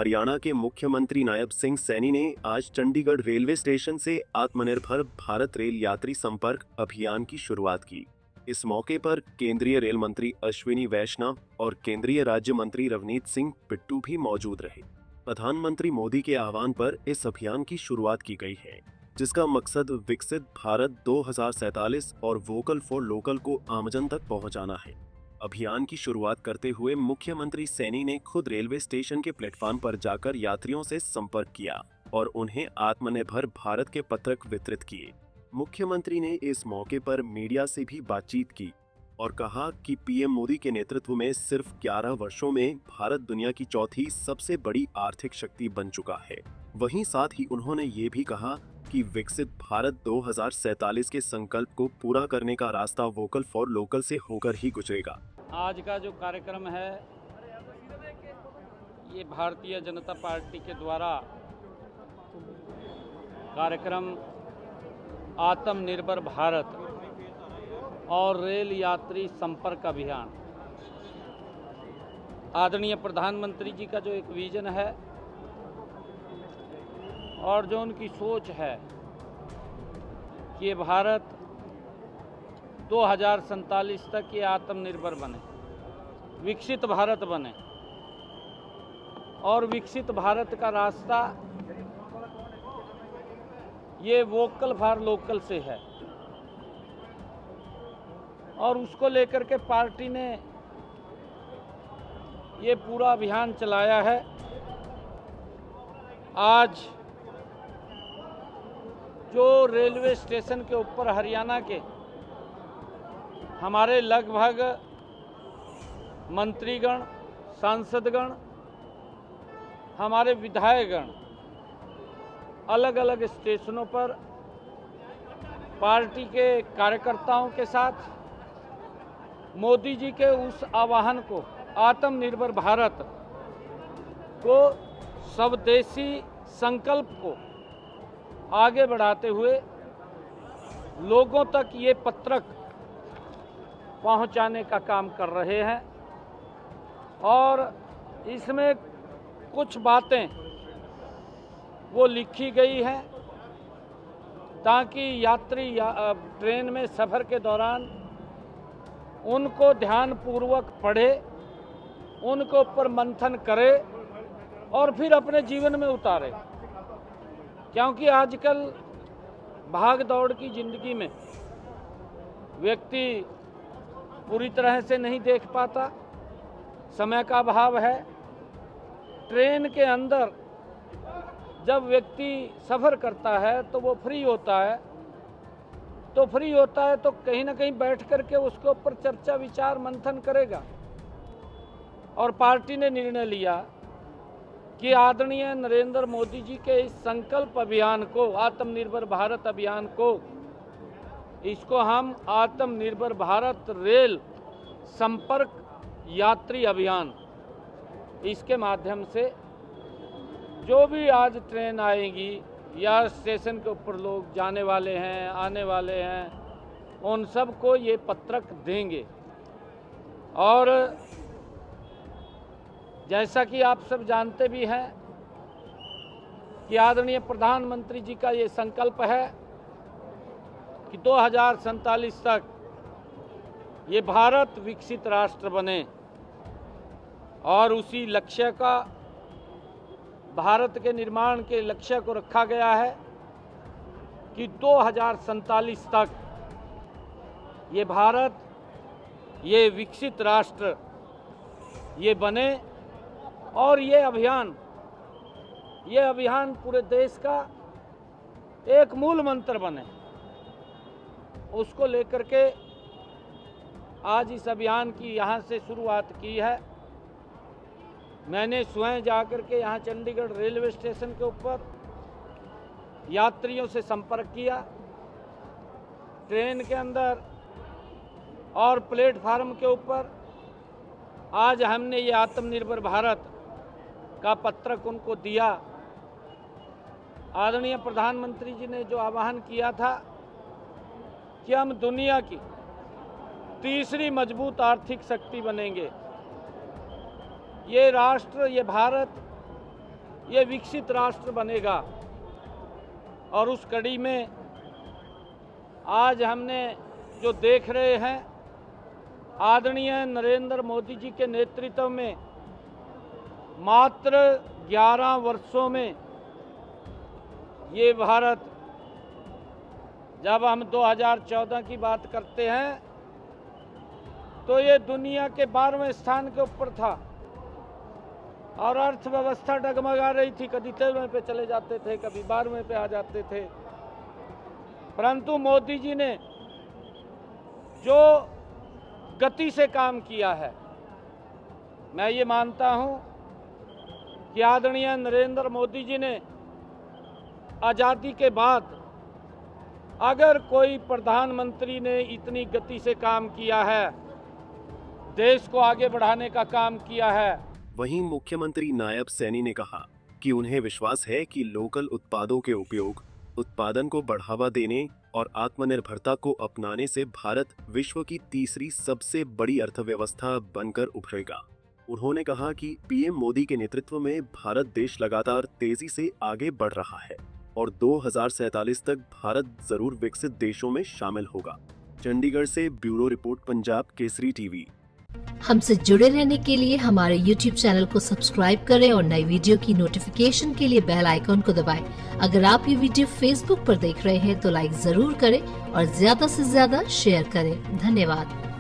हरियाणा के मुख्यमंत्री नायब सिंह सैनी ने आज चंडीगढ़ रेलवे स्टेशन से आत्मनिर्भर भारत रेल यात्री संपर्क अभियान की शुरुआत की। इस मौके पर केंद्रीय रेल मंत्री अश्विनी वैष्णव और केंद्रीय राज्य मंत्री रवनीत सिंह बिट्टू भी मौजूद रहे। प्रधानमंत्री मोदी के आह्वान पर इस अभियान की शुरुआत की गई है, जिसका मकसद विकसित भारत 2047 और वोकल फॉर लोकल को आमजन तक पहुंचाना है। अभियान की शुरुआत करते हुए मुख्यमंत्री सैनी ने खुद रेलवे स्टेशन के प्लेटफॉर्म पर जाकर यात्रियों से संपर्क किया और उन्हें आत्मनिर्भर भारत के पत्रक वितरित किए। मुख्यमंत्री ने इस मौके पर मीडिया से भी बातचीत की और कहा कि पीएम मोदी के नेतृत्व में सिर्फ 11 वर्षों में भारत दुनिया की चौथी सबसे बड़ी आर्थिक शक्ति बन चुका है। वहीं साथ ही उन्होंने ये भी कहा कि विकसित भारत 2047 के संकल्प को पूरा करने का रास्ता वोकल फॉर लोकल से होकर ही गुजरेगा। आज का जो कार्यक्रम है ये भारतीय जनता पार्टी के द्वारा कार्यक्रम आत्मनिर्भर भारत और रेल यात्री संपर्क अभियान, आदरणीय प्रधानमंत्री जी का जो एक विजन है और जो उनकी सोच है कि ये भारत 2047 तक ये आत्मनिर्भर बने, विकसित भारत बने और विकसित भारत का रास्ता ये वोकल फॉर लोकल से है और उसको लेकर के पार्टी ने ये पूरा अभियान चलाया है। आज जो रेलवे स्टेशन के ऊपर हरियाणा के हमारे लगभग मंत्रीगण, सांसदगण, हमारे विधायकगण अलग अलग स्टेशनों पर पार्टी के कार्यकर्ताओं के साथ मोदी जी के उस आह्वान को, आत्मनिर्भर भारत को, स्वदेशी संकल्प को आगे बढ़ाते हुए लोगों तक ये पत्रक पहुंचाने का काम कर रहे हैं और इसमें कुछ बातें वो लिखी गई हैं ताकि यात्री ट्रेन में सफ़र के दौरान उनको ध्यानपूर्वक पढ़े, उनके ऊपर मंथन करे और फिर अपने जीवन में उतारे। क्योंकि आजकल भाग दौड़ की ज़िंदगी में व्यक्ति पूरी तरह से नहीं देख पाता, समय का अभाव है। ट्रेन के अंदर जब व्यक्ति सफ़र करता है तो वो फ्री होता है, तो कहीं ना कहीं बैठ करके उसके ऊपर चर्चा विचार मंथन करेगा। और पार्टी ने निर्णय लिया कि आदरणीय नरेंद्र मोदी जी के इस संकल्प अभियान को, आत्मनिर्भर भारत अभियान को, इसको हम आत्मनिर्भर भारत रेल संपर्क यात्री अभियान, इसके माध्यम से जो भी आज ट्रेन आएगी या स्टेशन के ऊपर लोग जाने वाले हैं, आने वाले हैं, उन सब को ये पत्रक देंगे। और जैसा कि आप सब जानते भी हैं कि आदरणीय प्रधानमंत्री जी का ये संकल्प है कि 2047 तक ये भारत विकसित राष्ट्र बने और उसी लक्ष्य का, भारत के निर्माण के लक्ष्य को रखा गया है कि 2047 तक ये भारत, ये विकसित राष्ट्र ये बने और ये अभियान पूरे देश का एक मूल मंत्र बने। उसको लेकर के आज इस अभियान की यहाँ से शुरुआत की है। मैंने स्वयं जाकर के यहाँ चंडीगढ़ रेलवे स्टेशन के ऊपर यात्रियों से संपर्क किया, ट्रेन के अंदर और प्लेटफार्म के ऊपर। आज हमने ये आत्मनिर्भर भारत का पत्रक उनको दिया। आदरणीय प्रधानमंत्री जी ने जो आह्वान किया था कि हम दुनिया की तीसरी मजबूत आर्थिक शक्ति बनेंगे, ये राष्ट्र, ये भारत ये विकसित राष्ट्र बनेगा। और उस कड़ी में आज हमने जो देख रहे हैं, आदरणीय नरेंद्र मोदी जी के नेतृत्व में मात्र 11 वर्षों में ये भारत, जब हम 2014 की बात करते हैं तो ये दुनिया के 12वें स्थान के ऊपर था और अर्थव्यवस्था डगमगा रही थी। कभी 13वें पे चले जाते थे, कभी 12वें पे आ जाते थे। परंतु मोदी जी ने जो गति से काम किया है, मैं ये मानता हूं कि आदरणीय नरेंद्र मोदी जी ने आज़ादी के बाद अगर कोई प्रधानमंत्री ने इतनी गति से काम किया है, देश को आगे बढ़ाने का काम किया है। वहीं मुख्यमंत्री नायब सैनी ने कहा कि उन्हें विश्वास है कि लोकल उत्पादों के उपयोग, उत्पादन को बढ़ावा देने और आत्मनिर्भरता को अपनाने से भारत विश्व की तीसरी सबसे बड़ी अर्थव्यवस्था बनकर उभरेगा। उन्होंने कहा कि पीएम मोदी के नेतृत्व में भारत देश लगातार तेजी से आगे बढ़ रहा है और 2047 तक भारत जरूर विकसित देशों में शामिल होगा। चंडीगढ़ से bureau report, Punjab Kesari TV. हमसे जुड़े रहने के लिए हमारे YouTube चैनल को सब्सक्राइब करें और नई वीडियो की नोटिफिकेशन के लिए बेल आइकॉन को दबाएं। अगर आप ये वीडियो Facebook पर देख रहे हैं तो लाइक जरूर करें और ज्यादा से ज्यादा शेयर करें। धन्यवाद।